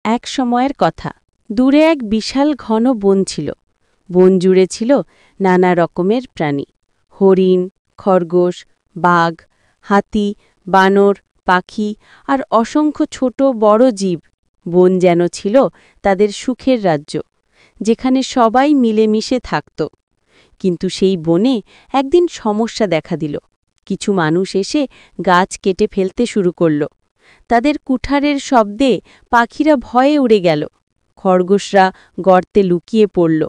এক সময়ের কথা। দূরে এক বিশাল ঘন বন ছিল। বন জুড়ে ছিল নানা রকমের প্রাণী, হরিণ, খরগোশ, বাঘ, হাতি, বানর, পাখি আর অসংখ্য ছোট বড় জীব। বন যেন ছিল তাদের সুখের রাজ্য, যেখানে সবাই মিলেমিশে থাকত। কিন্তু সেই বনে একদিন সমস্যা দেখা দিল। কিছু মানুষ এসে গাছ কেটে ফেলতে শুরু করল। তাদের কুঠারের শব্দে পাখিরা ভয়ে উড়ে গেল। খরগোশরা গর্তে লুকিয়ে পড়ল।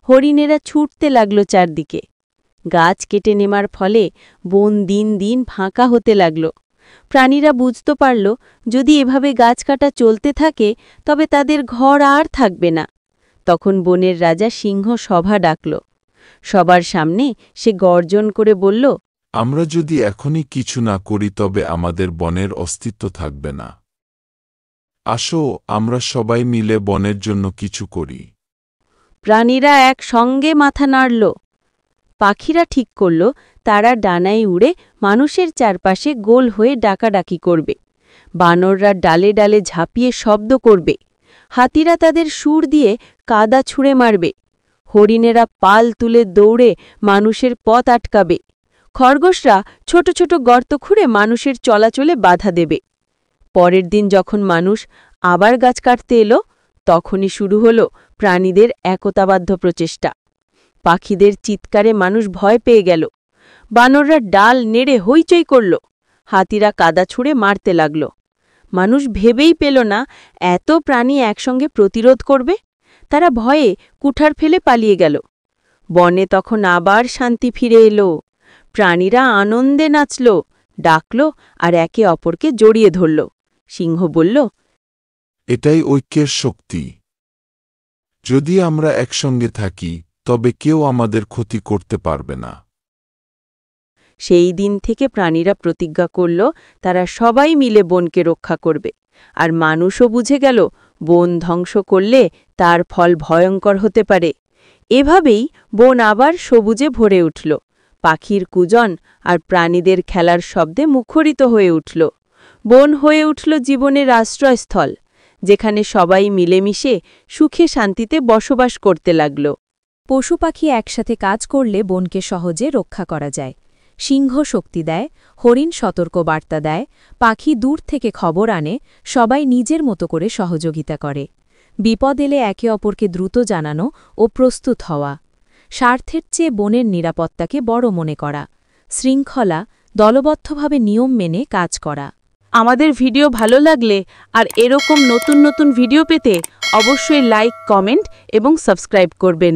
হরিণেরা ছুটতে লাগল চারদিকে। গাছ কেটে নেমার ফলে বন দিন দিন ফাঁকা হতে লাগল। প্রাণীরা বুঝতে পারল, যদি এভাবে গাছ কাটা চলতে থাকে তবে তাদের ঘর আর থাকবে না। তখন বনের রাজা সিংহ সভা ডাকল। সবার সামনে সে গর্জন করে বলল, আমরা যদি এখনই কিছু না করি তবে আমাদের বনের অস্তিত্ব থাকবে না। আসো, আমরা সবাই মিলে বনের জন্য কিছু করি। প্রাণীরা একসঙ্গে মাথা নাড়ল। পাখিরা ঠিক করল, তারা ডানায় উড়ে মানুষের চারপাশে গোল হয়ে ডাকাডাকি করবে। বানররা ডালে ডালে ঝাঁপিয়ে শব্দ করবে। হাতিরা তাদের সুর দিয়ে কাদা ছুঁড়ে মারবে। হরিণেরা পাল তুলে দৌড়ে মানুষের পথ আটকাবে। খরগোশরা ছোট ছোট গর্ত খুঁড়ে মানুষের চলাচলে বাধা দেবে। পরের দিন যখন মানুষ আবার গাছ কাটতে এলো, তখনই শুরু হলো প্রাণীদের একতাবদ্ধ প্রচেষ্টা। পাখিদের চিৎকারে মানুষ ভয় পেয়ে গেল। বানররা ডাল নেড়ে হইচই করল। হাতিরা কাদা ছুঁড়ে মারতে লাগল। মানুষ ভেবেই পেল না এত প্রাণী একসঙ্গে প্রতিরোধ করবে। তারা ভয়ে কুঠার ফেলে পালিয়ে গেল। বনে তখন আবার শান্তি ফিরে এলো। প্রাণীরা আনন্দে নাচল, ডাকল আর একে অপরকে জড়িয়ে ধরল। সিংহ বলল, এটাই ঐক্যের শক্তি। যদি আমরা একসঙ্গে থাকি তবে কেউ আমাদের ক্ষতি করতে পারবে না। সেই দিন থেকে প্রাণীরা প্রতিজ্ঞা করল, তারা সবাই মিলে বনকে রক্ষা করবে। আর মানুষও বুঝে গেল, বন ধ্বংস করলে তার ফল ভয়ঙ্কর হতে পারে। এভাবেই বন আবার সবুজে ভরে উঠল। পাখির কুজন আর প্রাণীদের খেলার শব্দে মুখরিত হয়ে উঠল। বন হয়ে উঠল জীবনের আশ্রয়স্থল, যেখানে সবাই মিলেমিশে সুখে শান্তিতে বসবাস করতে লাগল। পশু পাখি একসাথে কাজ করলে বনকে সহজে রক্ষা করা যায়। সিংহ শক্তি দেয়, হরিণ সতর্ক বার্তা দেয়, পাখি দূর থেকে খবর আনে, সবাই নিজের মতো করে সহযোগিতা করে। বিপদ এলে একে অপরকে দ্রুত জানানো ও প্রস্তুত হওয়া। স্বার্থের চেয়ে বনের নিরাপত্তাকে বড় মনে করা। শৃঙ্খলা, দলবদ্ধভাবে নিয়ম মেনে কাজ করা। আমাদের ভিডিও ভালো লাগলে আর এরকম নতুন নতুন ভিডিও পেতে অবশ্যই লাইক, কমেন্ট এবং সাবস্ক্রাইব করবেন।